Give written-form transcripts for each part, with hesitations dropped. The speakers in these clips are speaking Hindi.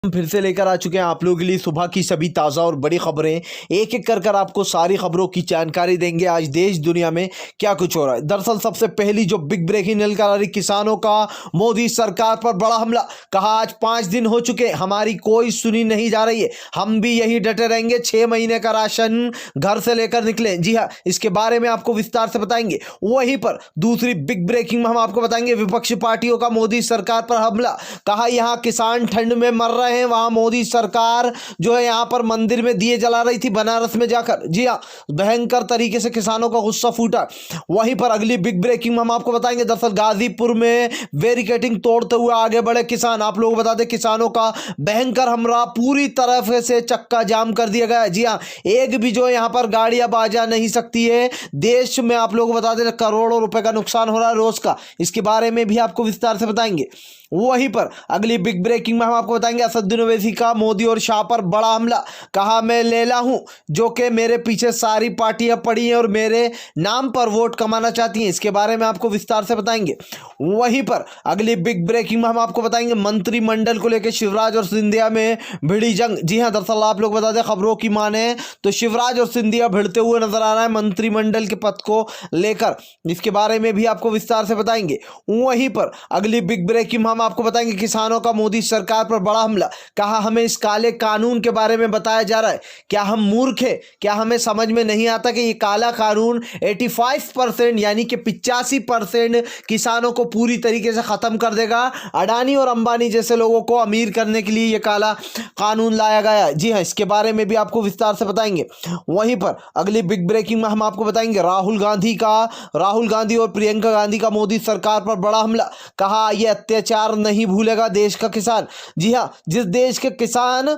हम फिर से लेकर आ चुके हैं आप लोगों के लिए सुबह की सभी ताज़ा और बड़ी खबरें। एक एक कर आपको सारी खबरों की जानकारी देंगे। आज देश दुनिया में क्या कुछ हो रहा है। दरअसल सबसे पहली जो बिग ब्रेकिंग निकल आ रही, किसानों का मोदी सरकार पर बड़ा हमला। कहा आज 5 दिन हो चुके, हमारी कोई सुनी नहीं जा रही है, हम भी यही डटे रहेंगे। 6 महीने का राशन घर से लेकर निकले। जी हाँ, इसके बारे में आपको विस्तार से बताएंगे। वहीं पर दूसरी बिग ब्रेकिंग में हम आपको बताएंगे विपक्षी पार्टियों का मोदी सरकार पर हमला। कहा यहां किसान ठंड में मर रहे हैं, वहां मोदी सरकार जो है यहां पर मंदिर में दिए जला रही थी बनारस में जाकर। जी हां, भयंकर तरीके से किसानों का गुस्सा फूटा। वहीं पर अगली बिग ब्रेकिंग में हम आपको बताएंगे दरअसल गाजीपुर में बैरिकेडिंग तोड़ते हुए आगे बढ़े किसान। आप लोग बता दें किसानों का भयंकर हमला, पूरी तरफ से चक्का जाम कर दिया गया। जी हां, एक भी जो यहां पर गाड़ी अब आ जा नहीं सकती है। देश में आप लोग बता दें करोड़ों रुपए का नुकसान हो रहा है रोज का। इसके बारे में भी आपको विस्तार से बताएंगे। वहीं पर अगली बिग ब्रेकिंग में हम आपको बताएंगे असदुद्दीन ओवैसी का मोदी और शाह पर बड़ा हमला। कहा मैं लैला हूं जो कि मेरे पीछे सारी पार्टियां पड़ी हैं और मेरे नाम पर वोट कमाना चाहती हैं। इसके बारे में आपको विस्तार से बताएंगे। वहीं पर अगली बिग ब्रेकिंग में हम आपको बताएंगे मंत्रिमंडल को लेकर शिवराज और सिंधिया में भिड़ी जंग। जी हां, दरअसल आप लोग बता दें खबरों की माने तो शिवराज और सिंधिया भिड़ते हुए नजर आ रहा है मंत्रिमंडल के पद को लेकर। इसके बारे में भी आपको विस्तार से बताएंगे। वहीं पर अगली बिग ब्रेकिंग में हम आपको बताएंगे किसानों का मोदी सरकार पर बड़ा हमला। कहा हमें इस काले कानून के बारे में बताया जा रहा है, क्या हम मूर्ख हैं? क्या हमें समझ में नहीं आता कि ये काला कानून 85% यानी कि 85% किसानों को पूरी तरीके से खत्म कर देगा। अडानी और अंबानी जैसे लोगों को अमीर करने के लिए ये काला कानून लाया गया है। जी हाँ, इसके बारे में भी आपको विस्तार से बताएंगे। वहीं पर अगली बिग ब्रेकिंग में हम आपको बताएंगे राहुल गांधी और प्रियंका गांधी का मोदी सरकार पर बड़ा हमला। कहा यह अत्याचार नहीं भूलेगा देश का किसान। जी हाँ, जिस देश के किसान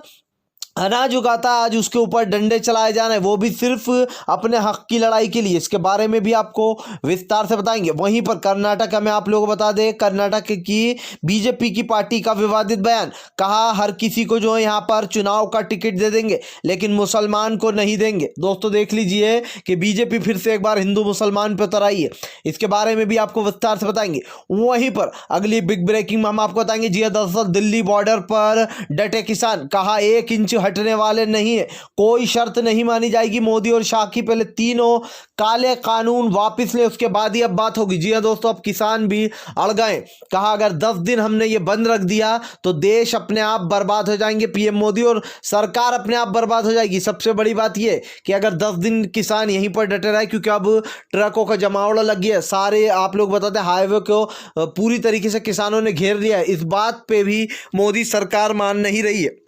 अनाज उगाता आज उसके ऊपर डंडे चलाए जा रहे हैं, वो भी सिर्फ अपने हक की लड़ाई के लिए। इसके बारे में भी आपको विस्तार से बताएंगे। वहीं पर कर्नाटक में आप लोग बता दें कर्नाटक की बीजेपी की पार्टी का विवादित बयान। कहा हर किसी को जो है यहाँ पर चुनाव का टिकट दे देंगे लेकिन मुसलमान को नहीं देंगे। दोस्तों देख लीजिए कि बीजेपी फिर से एक बार हिंदू मुसलमान पर उतर आई है। इसके बारे में भी आपको विस्तार से बताएंगे। वहीं पर अगली बिग ब्रेकिंग में हम आपको बताएंगे जी दरअसल दिल्ली बॉर्डर पर डटे किसान। कहा 1 इंच हटने वाले नहीं है, कोई शर्त नहीं मानी जाएगी। मोदी और शाह की पहले तीनों काले कानून वापस ले, उसके बाद ही अब बात होगी। जी हां दोस्तों, अब किसान भी अड़ गए। कहा अगर 10 दिन हमने ये बंद रख दिया तो देश अपने आप बर्बाद हो जाएंगे। पीएम मोदी और सरकार अपने आप बर्बाद हो जाएगी। सबसे बड़ी बात यह कि अगर 10 दिन किसान यहीं पर डटे रहे, क्योंकि अब ट्रकों का जमावड़ा लग गया है, सारे आप लोग बताते हैं हाईवे को पूरी तरीके से किसानों ने घेर लिया है। इस बात पे भी मोदी सरकार मान नहीं रही है।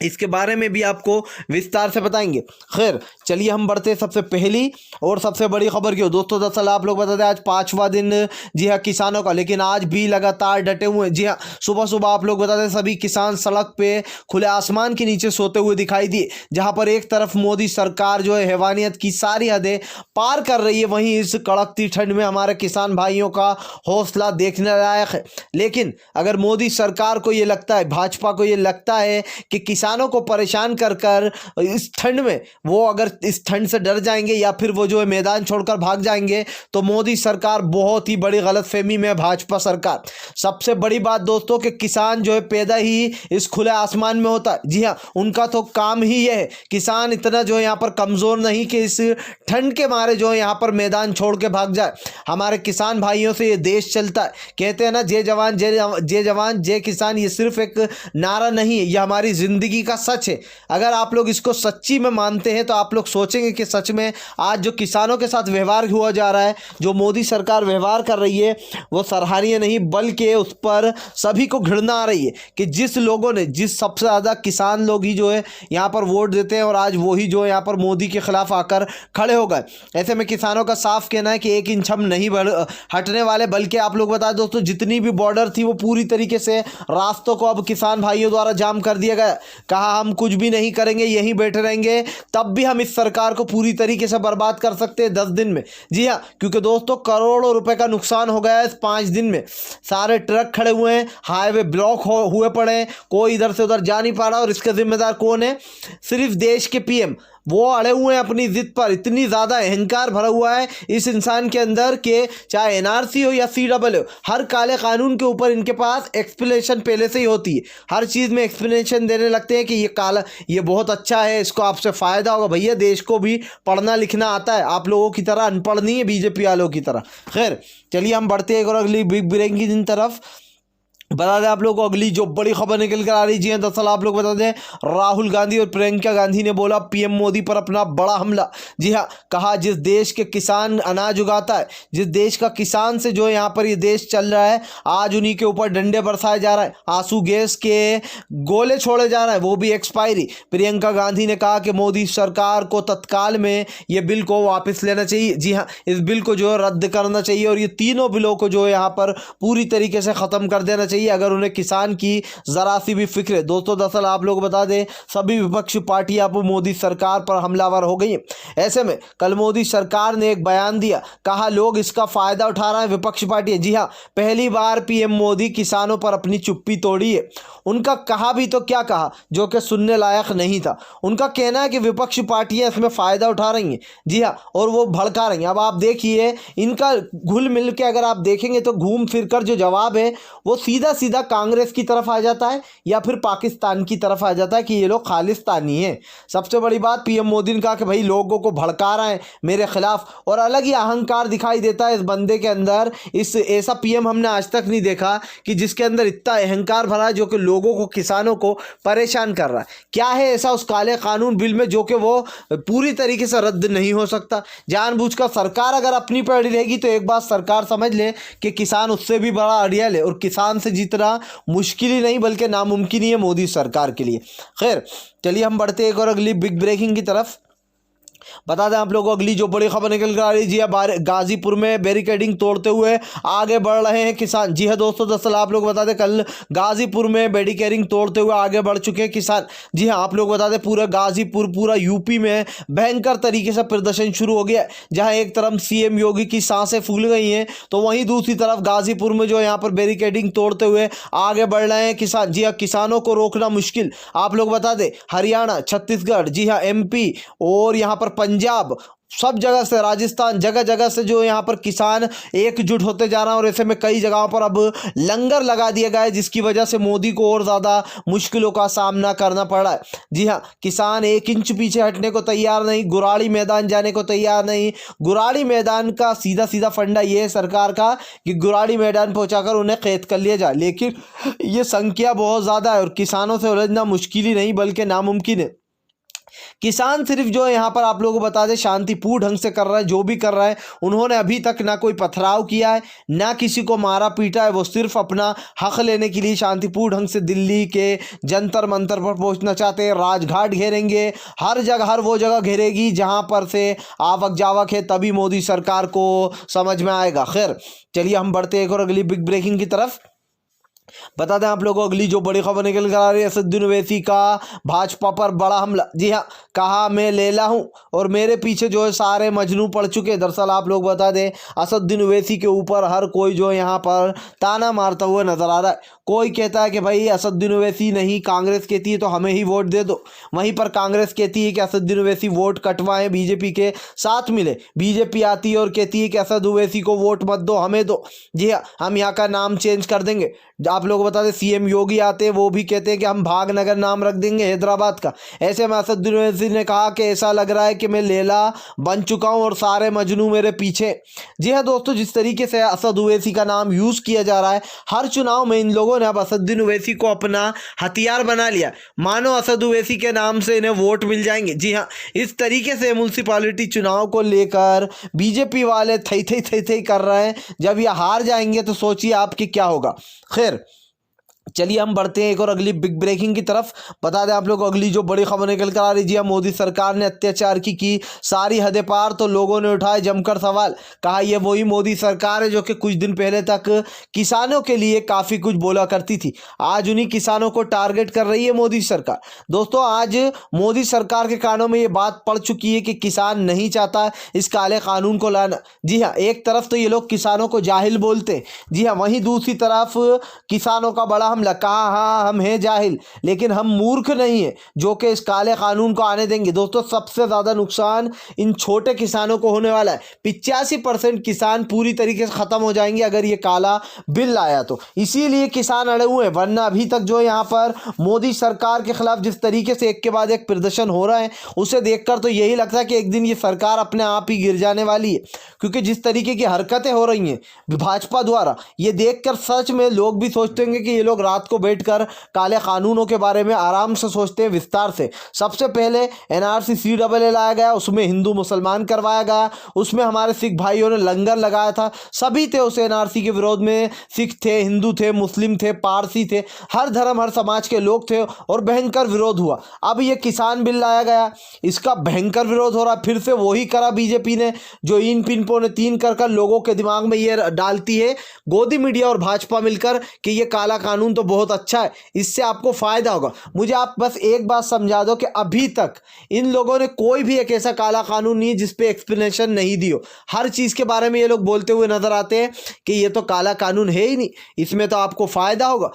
इसके बारे में भी आपको विस्तार से बताएंगे। खैर चलिए हम बढ़ते सबसे पहली और सबसे बड़ी खबर की ओर। दोस्तों दरअसल आप लोग बताते हैं आज 5वां दिन जी हाँ किसानों का, लेकिन आज भी लगातार डटे हुए हैं। जी हाँ, सुबह सुबह आप लोग बताते हैं सभी किसान सड़क पे खुले आसमान के नीचे सोते हुए दिखाई दिए। जहां पर एक तरफ मोदी सरकार जो है हैवानियत की सारी हदें पार कर रही है, वहीं इस कड़कती ठंड में हमारे किसान भाइयों का हौसला देखने लायक है। लेकिन अगर मोदी सरकार को ये लगता है, भाजपा को ये लगता है कि किसानों को परेशान कर कर इस ठंड में वो अगर इस ठंड से डर जाएंगे या फिर वो जो है मैदान छोड़कर भाग जाएंगे, तो मोदी सरकार बहुत ही बड़ी गलतफहमी में है। भाजपा सरकार सबसे बड़ी बात दोस्तों कि किसान जो है पैदा ही इस खुले आसमान में होता है। जी हाँ, उनका तो काम ही यह है। किसान इतना जो है यहाँ पर कमजोर नहीं कि इस ठंड के मारे जो है यहाँ पर मैदान छोड़ के भाग जाए। हमारे किसान भाइयों से ये देश चलता है। कहते हैं ना जय जवान जय किसान, ये सिर्फ एक नारा नहीं है, ये हमारी जिंदगी का सच है। अगर आप लोग इसको सच्ची में मानते हैं तो आप लोग सोचेंगे कि सच में आज जो किसानों के साथ व्यवहार हुआ जा रहा है, जो मोदी सरकार व्यवहार कर रही है, वो सराहनीय नहीं बल्कि उस पर सभी को घृणा आ रही है कि जिस लोगों ने सबसे ज़्यादा किसान लोग ही जो है यहाँ पर वोट देते हैं और आज वही जो है यहाँ पर मोदी के खिलाफ आकर खड़े हो गए। ऐसे में किसानों का साफ कहना है कि 1 इंच हम नहीं हटने वाले, बल्कि आप लोग बताएं दोस्तों जितनी भी बॉर्डर थी वो पूरी तरीके से रास्तों को अब किसान भाइयों द्वारा जाम कर दिया गया। कहा हम कुछ भी नहीं करेंगे, यहीं बैठे रहेंगे, तब भी हम इस सरकार को पूरी तरीके से बर्बाद कर सकते हैं 10 दिन में। जी हाँ, क्योंकि दोस्तों करोड़ों रुपए का नुकसान हो गया है इस 5 दिन में। सारे ट्रक खड़े हुए हैं, हाईवे ब्लॉक हुए पड़े हैं, कोई इधर से उधर जा नहीं पा रहा। और इसका जिम्मेदार कौन है? सिर्फ देश के पीएम वो अड़े हुए हैं अपनी जिद पर। इतनी ज़्यादा अहंकार भरा हुआ है इस इंसान के अंदर कि चाहे एनआरसी हो या CAA हो, हर काले कानून के ऊपर इनके पास एक्सप्लेनेशन पहले से ही होती है। हर चीज़ में एक्सप्लेनेशन देने लगते हैं कि ये काला, ये बहुत अच्छा है, इसको आपसे फ़ायदा होगा। भैया देश को भी पढ़ना लिखना आता है, आप लोगों की तरह अनपढ़ नहीं है, बीजेपी वालों की तरह। खैर चलिए हम बढ़ते हैं एक और अगली बिग ब्रेकिंग तरफ। बता दें आप लोग को अगली जो बड़ी खबर निकल कर आ रही जी, दरअसल आप लोग बता दें राहुल गांधी और प्रियंका गांधी ने बोला पीएम मोदी पर अपना बड़ा हमला। जी हाँ, कहा जिस देश के किसान अनाज उगाता है, जिस देश का किसान से जो यहाँ पर ये देश चल रहा है, आज उन्हीं के ऊपर डंडे बरसाए जा रहा है, आंसू गैस के गोले छोड़े जा रहा है, वो भी एक्सपायरी। प्रियंका गांधी ने कहा कि मोदी सरकार को तत्काल में ये बिल को वापस लेना चाहिए। जी हाँ, इस बिल को जो है रद्द करना चाहिए और ये तीनों बिलों को जो है यहाँ पर पूरी तरीके से ख़त्म कर देना चाहिए अगर उन्हें किसान की जरा सी भी फिक्र है। दोस्तों दरअसल आप लोग बता दें सभी विपक्षी पार्टियां अब मोदी सरकार पर हमलावर हो गई। ऐसे में कल मोदी सरकार ने एक बयान दिया, कहा लोग इसका फायदा उठा रहे हैं विपक्षी पार्टियां। जी हाँ, पहली बार पीएम मोदी किसानों पर अपनी चुप्पी तोड़ी है। उनका कहा भी तो क्या कहा जो कि सुनने लायक नहीं था। उनका कहना है कि विपक्षी पार्टियां इसमें फ़ायदा उठा रही हैं। जी हाँ, और वो भड़का रही हैं। अब आप देखिए इनका घुल मिल के अगर आप देखेंगे तो घूम फिर कर जो जवाब है वो सीधा सीधा कांग्रेस की तरफ आ जाता है या फिर पाकिस्तान की तरफ आ जाता है कि ये लोग खालिस्तानी हैं। सबसे बड़ी बात पीएम मोदी ने कहा कि भाई लोगों को भड़का रहे हैं मेरे खिलाफ, और अलग ही अहंकार दिखाई देता है इस बंदे के अंदर। इस ऐसा पीएम हमने आज तक नहीं देखा कि जिसके अंदर इतना अहंकार भरा है जो कि लोगों को, किसानों को परेशान कर रहा है। क्या है ऐसा उस काले कानून बिल में जो कि वो पूरी तरीके से रद्द नहीं हो सकता? जानबूझकर सरकार अगर अपनी पे अड़ी रहेगी तो एक बात सरकार समझ ले कि किसान उससे भी बड़ा अड़ियल है और किसान से जीतना मुश्किल ही नहीं बल्कि नामुमकिन ही है मोदी सरकार के लिए। खैर चलिए हम बढ़ते हैं एक और अगली बिग ब्रेकिंग की तरफ। बता दें आप लोगों को अगली जो बड़ी खबर निकल कर आ रही जी है, गाजीपुर में बैरिकेडिंग तोड़ते हुए आगे बढ़ रहे हैं किसान। जी है दोस्तों दरअसल आप लोग बता दें कल गाजीपुर में बैरिकेडिंग तोड़ते हुए आगे बढ़ चुके हैं किसान। जी हाँ, आप लोग बता दें पूरा गाजीपुर, पूरा यूपी में भयंकर तरीके से प्रदर्शन शुरू हो गया है। जहाँ एक तरफ सीएम योगी की सांसें फूल गई हैं तो वहीं दूसरी तरफ गाजीपुर में जो यहाँ पर बैरिकेडिंग तोड़ते हुए आगे बढ़ रहे हैं किसान। जी हाँ, किसानों को रोकना मुश्किल। आप लोग बता दें हरियाणा, छत्तीसगढ़, जी हाँ MP और यहाँ पर पंजाब, सब जगह से, राजस्थान, जगह जगह से जो यहाँ पर किसान एकजुट होते जा रहे हैं और ऐसे में कई जगहों पर अब लंगर लगा दिया गया है जिसकी वजह से मोदी को और ज़्यादा मुश्किलों का सामना करना पड़ रहा है। जी हाँ, किसान 1 इंच पीछे हटने को तैयार नहीं, गुराड़ी मैदान जाने को तैयार नहीं। गुराड़ी मैदान का सीधा सीधा फंडा ये है सरकार का कि गुराड़ी मैदान पहुँचाकर उन्हें कैद कर लिया जाए, लेकिन ये संख्या बहुत ज़्यादा है और किसानों से उलझना मुश्किल ही नहीं बल्कि नामुमकिन है। किसान सिर्फ जो है यहाँ पर आप लोगों को बता दें शांतिपूर्ण ढंग से कर रहा है, जो भी कर रहा है उन्होंने अभी तक ना कोई पथराव किया है, ना किसी को मारा पीटा है। वो सिर्फ अपना हक लेने के लिए शांतिपूर्ण ढंग से दिल्ली के जंतर मंतर पर पहुंचना चाहते हैं। राजघाट घेरेंगे, हर जगह, हर वो जगह घेरेगी जहां पर से आवक जावक है, तभी मोदी सरकार को समझ में आएगा। खैर चलिए हम बढ़ते एक और अगली बिग ब्रेकिंग की तरफ। बता दें आप लोगों को अगली जो बड़ी खबर निकल कर आ रही है, असदुद्दीन ओवैसी का भाजपा पर बड़ा हमला। जी हाँ, कहा मैं लैला हूं और मेरे पीछे जो है सारे मजनू पड़ चुके हैं। दरअसल आप लोग बता दें असदुद्दीन ओवैसी के ऊपर हर कोई जो यहाँ पर ताना मारता हुआ नजर आ रहा है। कोई कहता है कि भाई असदुद्दीन ओवैसी नहीं, कांग्रेस कहती है तो हमें ही वोट दे दो। वहीं पर कांग्रेस कहती है कि असदुद्दीन ओवैसी वोट कटवाएं, बीजेपी के साथ मिले। बीजेपी आती है और कहती है कि असद ओवैसी को वोट मत दो, हमें दो। जी हाँ, हम यहाँ का नाम चेंज कर देंगे। आप लोग बता दें सीएम योगी आते हैं, वो भी कहते हैं कि हम भागनगर नाम रख देंगे हैदराबाद का। ऐसे में असदुद्दीन ओवैसी ने कहा कि ऐसा लग रहा है कि मैं लैला बन चुका हूं और सारे मजनू मेरे पीछे। जी हाँ दोस्तों, जिस तरीके से असद ओवैसी का नाम यूज़ किया जा रहा है हर चुनाव में, इन लोगों ने अब असदुद्दीन ओवैसी को अपना हथियार बना लिया, मानो असद ओवैसी के नाम से इन्हें वोट मिल जाएंगे। जी हाँ, इस तरीके से म्यूनसिपालिटी चुनाव को लेकर बीजेपी वाले थई थई थई थई कर रहे हैं। जब ये हार जाएंगे तो सोचिए आपकी क्या होगा। खैर चलिए हम बढ़ते हैं एक और अगली बिग ब्रेकिंग की तरफ। बता दें आप लोग अगली जो बड़ी खबर निकल कर आ रही जी, मोदी सरकार ने अत्याचार की सारी हदें पार, तो लोगों ने उठाए जमकर सवाल। कहा यह वही मोदी सरकार है जो कि कुछ दिन पहले तक किसानों के लिए काफ़ी कुछ बोला करती थी, आज उन्हीं किसानों को टारगेट कर रही है मोदी सरकार। दोस्तों आज मोदी सरकार के कानों में ये बात पड़ चुकी है कि किसान नहीं चाहता इस काले कानून को लाना। जी हाँ, एक तरफ तो ये लोग किसानों को जाहिल बोलते हैं, जी हाँ, वहीं दूसरी तरफ किसानों का बड़ा हमला। कहा हाँ हम हैं जाहिल, लेकिन हम मूर्ख नहीं है जो कि इस काले कानून को आने देंगे। दोस्तों सबसे ज़्यादा नुकसान इन छोटे किसानों को होने वाला है। 85% किसान पूरी तरीके से ख़त्म हो जाएंगे अगर ये काला बिल आया तो। इसीलिए किसान अड़े हुए हैं, वरना अभी तक जो यहाँ पर मोदी सरकार के खिलाफ जिस तरीके से एक के बाद एक प्रदर्शन हो रहा है, उसे देखकर तो यही लगता है कि एक दिन ये सरकार अपने आप ही गिर जाने वाली है। क्योंकि जिस तरीके की हरकतें हो रही हैं भाजपा द्वारा, ये देखकर सच में लोग भी सोचते होंगे कि ये लोग रात को बैठकर काले कानूनों के बारे में आराम से सोचते हैं विस्तार से। सबसे पहले एनआरसी CAA लाया गया, उसमें हिंदू मुसलमान करवाया गया, उसमें हमारे सिख भाइयों ने लंगर लगाया था, सभी थे उस एनआरसी के विरोध में। सिख थे, हिंदू थे, मुस्लिम थे, पारसी थे, हर धर्म हर समाज के लोग थे और भयंकर विरोध हुआ। अब ये किसान बिल लाया गया, इसका भयंकर विरोध हो रहा। फिर से वही करा बीजेपी ने जो इन पिन पौने तीन कर लोगों के दिमाग में ये डालती है गोदी मीडिया और भाजपा मिलकर कि ये काला कानून तो बहुत अच्छा है, इससे आपको फायदा होगा। मुझे आप बस एक बात समझा दो कि अभी तक इन लोगों ने कोई भी एक ऐसा काला कानून नहीं जिस पे एक्सप्लेनेशन नहीं दी हो। हर चीज के बारे में ये लोग बोलते हुए नजर आते हैं कि ये तो काला कानून है ही नहीं, इसमें तो आपको फायदा होगा।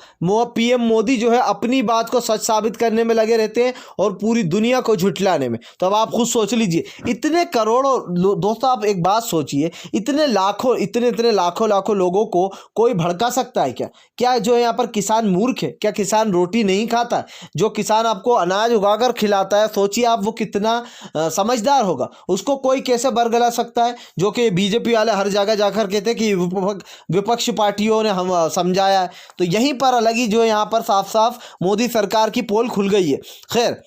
PM मोदी जो है अपनी बात को सच साबित करने में लगे रहते हैं और पूरी दुनिया को झुठलाने में। तो अब आप खुद सोच लीजिए, इतने करोड़ों दोस्तों आप एक बात सोचिए, इतने लाखों लोगों को कोई भड़का सकता है क्या? क्या जो है यहाँ पर किसान मूर्ख है? क्या किसान रोटी नहीं खाता? जो किसान आपको अनाज उगाकर खिलाता है, सोचिए आप वो कितना समझदार होगा। उसको कोई कैसे बरगला सकता है? जो कि बीजेपी वाले हर जगह जाकर कहते हैं कि विपक्ष पार्टियों ने हम समझाया है। तो यहीं पर अलग ही जो यहाँ पर साफ साफ मोदी सरकार की पोल खुल गई है। खैर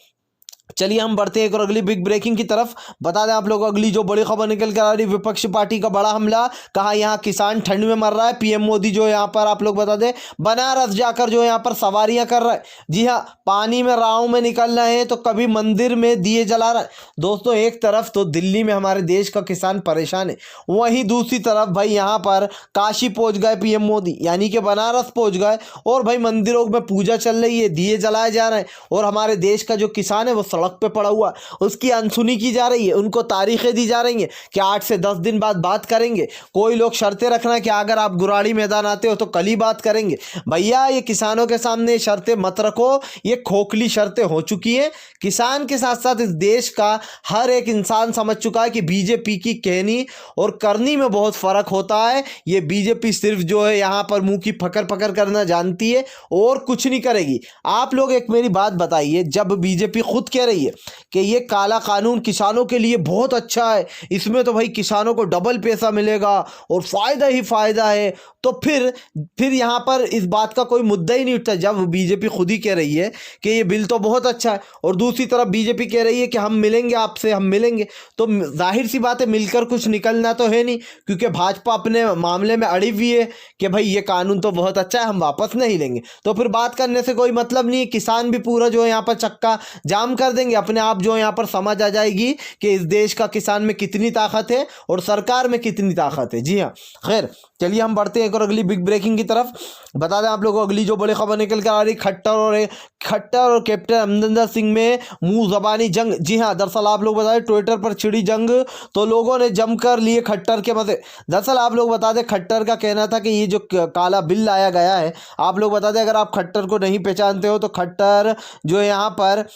चलिए हम बढ़ते हैं एक और अगली बिग ब्रेकिंग की तरफ। बता दें आप लोगों को अगली जो बड़ी खबर निकल कर आ रही, विपक्ष पार्टी का बड़ा हमला, कहा यहाँ किसान ठंड में मर रहा है। PM मोदी जो यहाँ पर आप लोग बता दें बनारस जाकर जो यहाँ पर सवारियां कर रहा है। जी हाँ, पानी में राहों में निकल रहे हैं तो कभी मंदिर में दिए जला रहा है। दोस्तों एक तरफ तो दिल्ली में हमारे देश का किसान परेशान है, वहीं दूसरी तरफ भाई यहाँ पर काशी पहुंच गए PM मोदी, यानी कि बनारस पहुंच गए और भाई मंदिरों में पूजा चल रही है, दिए जलाए जा रहे हैं और हमारे देश का जो किसान है वो सड़क पे पड़ा हुआ, उसकी अनसुनी की जा रही है। उनको तारीखें दी जा रही हैं कि 8 से 10 दिन बाद बात करेंगे। कोई लोग शर्तें रखना कि अगर आप गुराड़ी मैदान आते हो तो कल ही बात करेंगे। भैया ये किसानों के सामने शर्तें मत रखो, ये खोखली शर्तें हो चुकी हैं। किसान के साथ साथ इस देश का हर एक इंसान समझ चुका है कि बीजेपी की कहनी और करनी में बहुत फर्क होता है। ये बीजेपी सिर्फ जो है यहाँ पर मुंह की फकर फकर करना जानती है और कुछ नहीं करेगी। आप लोग एक मेरी बात बताइए, जब बीजेपी खुद कह रही है कि ये काला कानून किसानों के लिए बहुत अच्छा है, इसमें तो भाई किसानों को डबल पैसा मिलेगा और फायदा ही फायदा है, तो फिर यहाँ पर इस बात का कोई मुद्दा ही नहीं उठता। जब बीजेपी खुद ही कह रही है कि ये बिल तो बहुत अच्छा है और दूसरी तरफ बीजेपी कह रही है कि हम मिलेंगे आपसे, हम मिलेंगे, तो जाहिर सी बात है मिलकर कुछ निकलना तो है नहीं, क्योंकि भाजपा अपने मामले में अड़ी हुई है कि भाई ये कानून तो बहुत अच्छा है, हम वापस नहीं लेंगे। तो फिर बात करने से कोई मतलब नहीं है। किसान भी पूरा जो है यहाँ पर चक्का जाम कर देंगे। अपने आप जो यहाँ पर समझ आ जाएगी कि इस देश का किसान में कितनी ताकत है और सरकार में कितनी ताकत है। जी हाँ, खैर चलिए हम बढ़ते हैं एक और अगली बिग ब्रेकिंग की तरफ। बता दें आप लोगों को अगली जो बड़ी खबर निकल कर आ रही, खट्टर और कैप्टन अमरिंदर सिंह में मुंह जबानी जंग। जी हाँ, दरअसल आप लोग बता दें ट्विटर पर छिड़ी जंग तो लोगों ने जमकर लिए खट्टर के मजे। दरअसल आप लोग बता दें खट्टर का कहना था कि ये जो काला बिल लाया गया है, आप लोग बता दें अगर आप खट्टर को नहीं पहचानते हो तो खट्टर जो यहाँ पर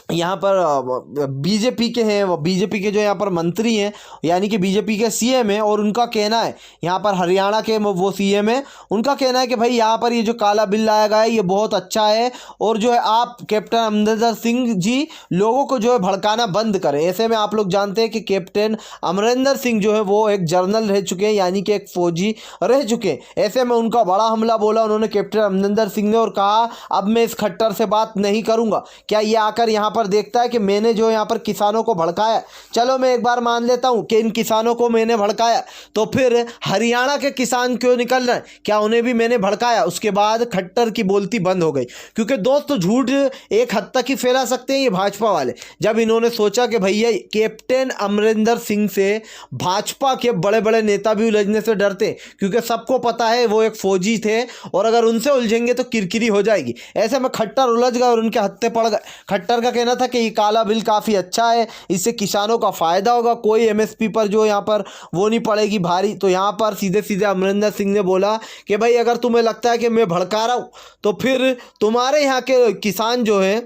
बीजेपी के हैं, वो बीजेपी के जो यहाँ पर मंत्री हैं, यानी कि बीजेपी के CM हैं, और उनका कहना है यहाँ पर हरियाणा के वो CM हैं, उनका कहना है कि भाई यहाँ पर ये जो काला बिल लाया गया है ये बहुत अच्छा है और जो है आप कैप्टन अमरिंदर सिंह जी लोगों को जो है भड़काना बंद करें। ऐसे में आप लोग जानते हैं कि कैप्टन अमरिंदर सिंह जो है वो एक जनरल रह चुके हैं, यानी कि एक फौजी रह चुके हैं। ऐसे में उनका बड़ा हमला बोला उन्होंने कैप्टन अमरिंदर सिंह ने और कहा अब मैं इस खट्टर से बात नहीं करूँगा। क्या ये आकर यहाँ पर देखता है कि मैंने जो यहाँ पर किसानों को भड़काया? चलो मैं एक बार मान लेता हूँ कि इन किसानों को मैंने भड़काया, तो फिर हरियाणा के किसान क्यों निकल रहे हैं? क्या उन्हें भी मैंने भड़काया? उसके बाद खट्टर की बोलती बंद हो गई, क्योंकि दोस्तों झूठ एक हद तक ही फैला सकते हैं ये भाजपा वाले। जब इन्होंने सोचा कि भैया कैप्टन अमरिंदर सिंह से भाजपा के बड़े बड़े नेता भी उलझने से डरते हैं, क्योंकि सबको पता है वो एक फौजी थे और अगर उनसे उलझेंगे तो किरकिरी हो जाएगी। ऐसे में खट्टर उलझ गए और उनके हत्थे पड़ गए। खट्टर का कहना था कि ये काला बिल काफ़ी अच्छा है, इससे किसानों का फ़ायदा होगा, कोई एमएसपी पर जो यहाँ पर वो नहीं पड़ेगी भारी। तो यहाँ पर सीधे सीधे अमरिंदर सिंह ने बोला कि भाई अगर तुम्हें लगता है कि मैं भड़का रहा हूँ तो फिर तुम्हारे यहाँ के किसान जो है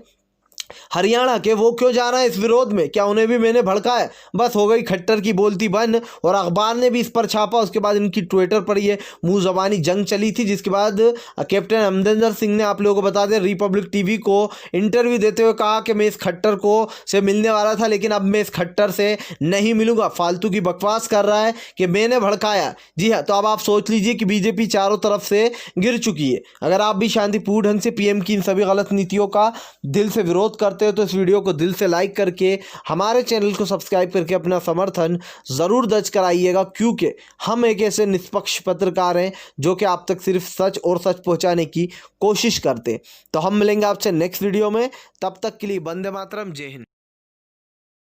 हरियाणा के, वो क्यों जा रहे हैं इस विरोध में, क्या उन्हें भी मैंने भड़काया? बस हो गई खट्टर की बोलती बंद। और अखबार ने भी इस पर छापा। उसके बाद इनकी ट्विटर पर ये मुंह ज़बानी जंग चली थी, जिसके बाद कैप्टन अमरिंदर सिंह ने, आप लोगों को बता दें, रिपब्लिक टीवी को इंटरव्यू देते हुए कहा कि मैं इस खट्टर को से मिलने वाला था, लेकिन अब मैं इस खट्टर से नहीं मिलूंगा। फालतू की बकवास कर रहा है कि मैंने भड़काया। जी हाँ, तो अब आप सोच लीजिए कि बीजेपी चारों तरफ से गिर चुकी है। अगर आप भी शांतिपूर्ण ढंग से पीएम की इन सभी गलत नीतियों का दिल से विरोध करते हो तो इस वीडियो को दिल से लाइक करके हमारे चैनल को सब्सक्राइब करके अपना समर्थन ज़रूर दर्ज कराइएगा, क्योंकि हम एक ऐसे निष्पक्ष पत्रकार हैं जो कि आप तक सिर्फ सच और सच पहुंचाने की कोशिश करते हैं। तो हम मिलेंगे आपसे नेक्स्ट वीडियो में, तब तक के लिए वंदे मातरम, जय हिंद।